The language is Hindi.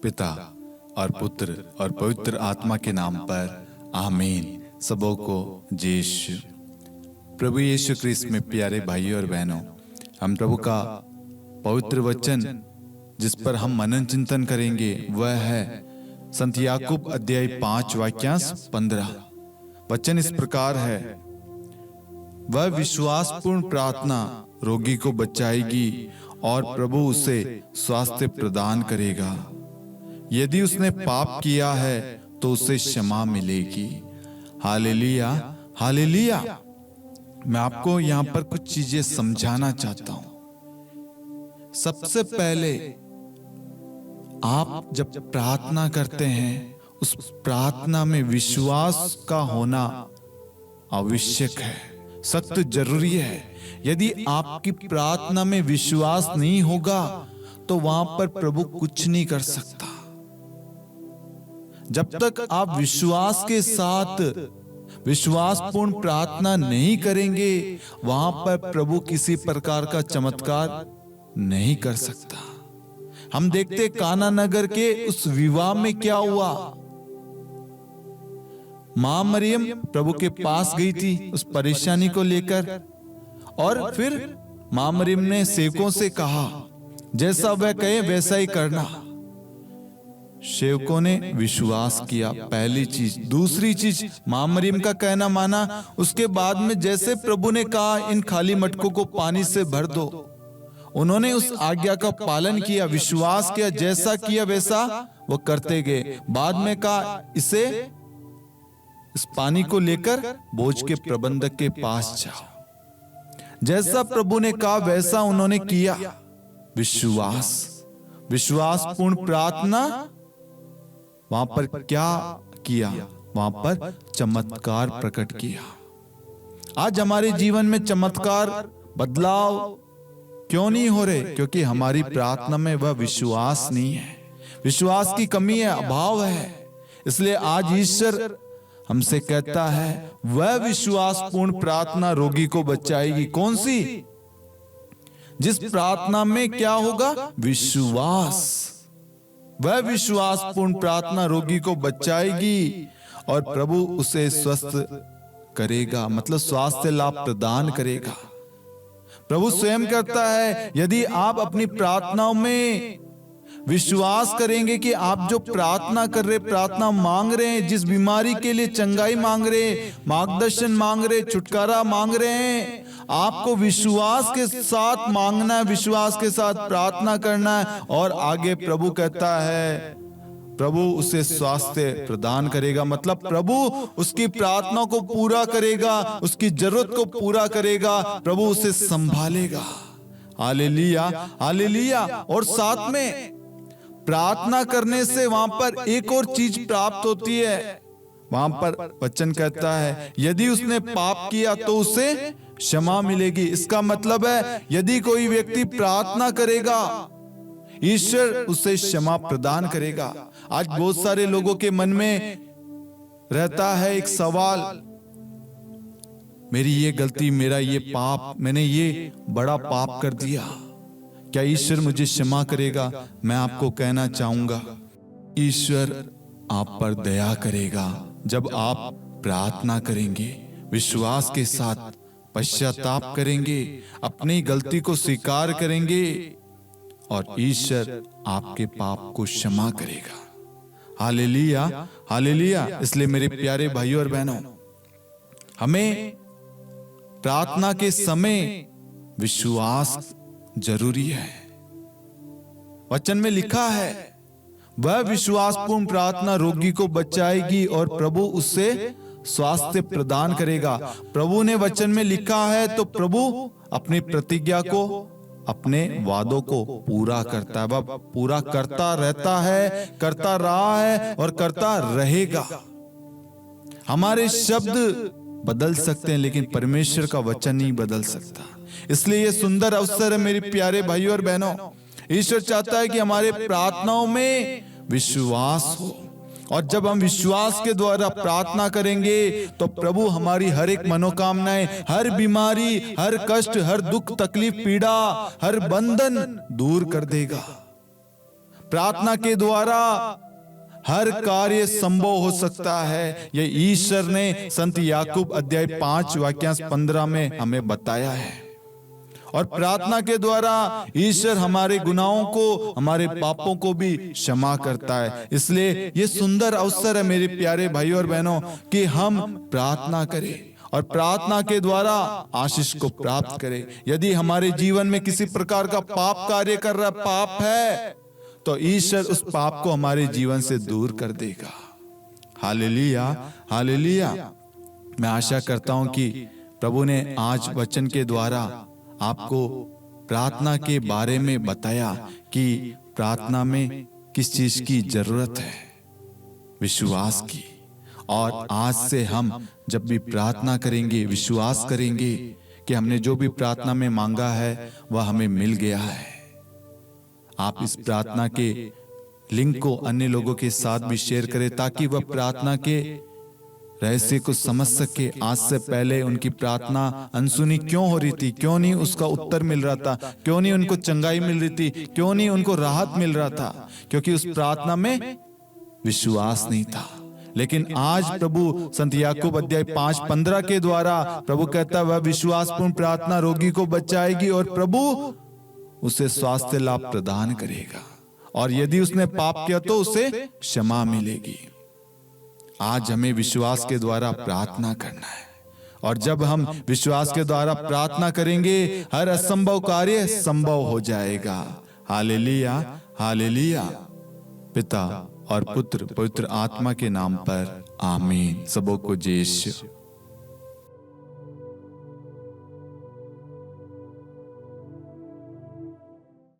पिता और पुत्र और पवित्र आत्मा के नाम पर आमीन। सबों को जय यीशु। प्रभु यीशु क्रिस्त में प्यारे भाइयों और बहनों, हम प्रभु का पवित्र वचन जिस पर हम मनन चिंतन करेंगे वह है संत याकूब अध्याय 5 वाक्यांश 15। वचन इस प्रकार है, वह विश्वासपूर्ण प्रार्थना रोगी को बचाएगी और प्रभु उसे स्वास्थ्य प्रदान करेगा। यदि उसने पाप किया है तो उसे क्षमा मिलेगी। Hallelujah, hallelujah. मैं आपको यहां पर कुछ चीजें समझाना चाहता हूं। सबसे पहले आप जब प्रार्थना करते हैं उस प्रार्थना में विश्वास का होना आवश्यक है, सख्त जरूरी है। यदि आपकी प्रार्थना में विश्वास नहीं होगा तो वहां पर प्रभु कुछ नहीं कर सकता। जब तक आप विश्वास के साथ विश्वासपूर्ण प्रार्थना नहीं करेंगे वहां पर प्रभु किसी प्रकार का चमत्कार नहीं कर सकता। हम देखते काना नगर के उस विवाह में क्या हुआ। मां मरियम प्रभु के पास गई थी उस परेशानी को लेकर, और फिर मां मरियम ने सेवकों से कहा जैसा वह कहे वैसा ही करना। सेवकों ने विश्वास किया, पहली चीज। दूसरी चीज, मां मरियम का कहना माना। उसके बाद में जैसे प्रभु ने कहा इन खाली मटकों को पानी से भर दो, उन्होंने उस आज्ञा का पालन किया, विश्वास किया, जैसा किया वैसा वो करते गए। बाद में कहा इस पानी को लेकर बोझ के प्रबंधक के पास जाओ। जैसा प्रभु ने कहा वैसा उन्होंने किया। विश्वासपूर्ण प्रार्थना। वहां पर क्या किया? वहां पर चमत्कार प्रकट किया। आज हमारे जीवन में चमत्कार, बदलाव क्यों नहीं हो रहे? क्योंकि हमारी प्रार्थना में वह विश्वास नहीं है, विश्वास की कमी है, अभाव है। इसलिए आज ईश्वर हमसे कहता है वह विश्वासपूर्ण प्रार्थना रोगी को बचाएगी। कौन सी? जिस प्रार्थना में क्या होगा? विश्वास। वह विश्वासपूर्ण प्रार्थना रोगी को बचाएगी और प्रभु उसे स्वस्थ करेगा, मतलब स्वास्थ्य लाभ प्रदान करेगा। प्रभु स्वयं कहता है यदि आप अपनी प्रार्थनाओं में विश्वास करेंगे कि आप जो प्रार्थना कर रहे, प्रार्थना मांग रहे हैं, जिस बीमारी के लिए चंगाई मांग रहे हैं, मार्गदर्शन मांग रहे, छुटकारा मांग रहे हैं, आपको विश्वास के साथ मांगना है, विश्वास के साथ प्रार्थना करना है। और आगे प्रभु कहता है प्रभु उसे स्वास्थ्य प्रदान करेगा, मतलब प्रभु उसकी प्रार्थना को पूरा करेगा, उसकी जरूरत को पूरा करेगा, प्रभु उसे संभालेगा। Hallelujah, hallelujah. और साथ में प्रार्थना करने से वहां पर एक और चीज प्राप्त होती है। वहां पर वचन कहता है यदि उसने पाप किया तो उसे क्षमा मिलेगी। इसका मतलब है यदि कोई व्यक्ति प्रार्थना करेगा ईश्वर उसे क्षमा प्रदान करेगा। आज बहुत सारे लोगों के मन में रहता है एक सवाल, मेरी ये गलती, मेरा ये पाप, मैंने ये बड़ा पाप कर दिया, क्या ईश्वर मुझे क्षमा करेगा? मैं आपको कहना चाहूंगा ईश्वर आप पर दया करेगा जब आप प्रार्थना करेंगे, विश्वास के साथ पश्चाताप करेंगे, अपनी गलती को स्वीकार करेंगे और ईश्वर आपके पाप को क्षमा करेगा। Hallelujah, hallelujah. इसलिए मेरे प्यारे भाइयों और बहनों, हमें प्रार्थना के समय विश्वास जरूरी है। वचन में लिखा है वह विश्वासपूर्ण प्रार्थना रोगी को बचाएगी और प्रभु उससे स्वास्थ्य प्रदान करेगा। प्रभु ने वचन में लिखा है तो प्रभु अपनी प्रतिज्ञा को, अपने वादों को पूरा करता है। वह पूरा करता रहता है, करता रहा है और करता रहेगा। हमारे शब्द बदल सकते हैं लेकिन परमेश्वर का वचन नहीं बदल सकता। इसलिए यह सुंदर अवसर है मेरे प्यारे भाइयों और बहनों, ईश्वर चाहता है कि हमारे प्रार्थनाओं में विश्वास हो, और जब हम विश्वास के द्वारा प्रार्थना करेंगे तो प्रभु हमारी हर एक मनोकामनाएं, हर बीमारी, हर कष्ट, हर दुख, तकलीफ, पीड़ा, हर बंधन दूर कर देगा। प्रार्थना के द्वारा हर कार्य संभव हो सकता है। ये ईश्वर ने संत याकूब अध्याय 5 वाक्यांश 15 में हमें बताया है। और प्रार्थना के द्वारा ईश्वर हमारे गुनाहों को, हमारे पापों को भी क्षमा करता है। इसलिए ये सुंदर अवसर है मेरे प्यारे भाइयों और बहनों कि हम प्रार्थना करें और प्रार्थना के द्वारा आशीष को प्राप्त करें। यदि हमारे जीवन में किसी प्रकार का पाप कार्य कर रहा, पाप है, तो ईश्वर उस पाप को हमारे जीवन से दूर कर देगा। Hallelujah, hallelujah. मैं आशा करता हूं कि प्रभु ने आज वचन के द्वारा आपको प्रार्थना के बारे में बताया कि प्रार्थना में किस चीज की जरूरत है, विश्वास की। और आज से हम जब भी प्रार्थना करेंगे, विश्वास करेंगे कि हमने जो भी प्रार्थना में मांगा है वह हमें मिल गया है। आप इस प्रार्थना के लिंक को अन्य लोगों के साथ भी शेयर करें ताकि वह प्रार्थना के रहस्य को समझ सके। आज से पहले उनकी प्रार्थना अनसुनी क्यों हो रही थी, क्यों नहीं उसका उत्तर मिल रहा था, क्यों नहीं उनको चंगाई मिल रही थी, क्यों नहीं उनको राहत मिल रहा था, क्योंकि उस प्रार्थना में विश्वास नहीं था। लेकिन आज प्रभु संत याकूब अध्याय 5:15 के द्वारा प्रभु कहता है वह विश्वासपूर्ण प्रार्थना रोगी को बचाएगी और प्रभु उसे स्वास्थ्य लाभ प्रदान करेगा, और यदि उसने पाप किया तो उसे क्षमा मिलेगी। आज हमें विश्वास के द्वारा प्रार्थना करना है, और जब हम विश्वास के द्वारा प्रार्थना करेंगे हर असंभव कार्य संभव हो जाएगा। Hallelujah, hallelujah. पिता और पुत्र पवित्र आत्मा के नाम पर आमीन। सबों को जय यीशु।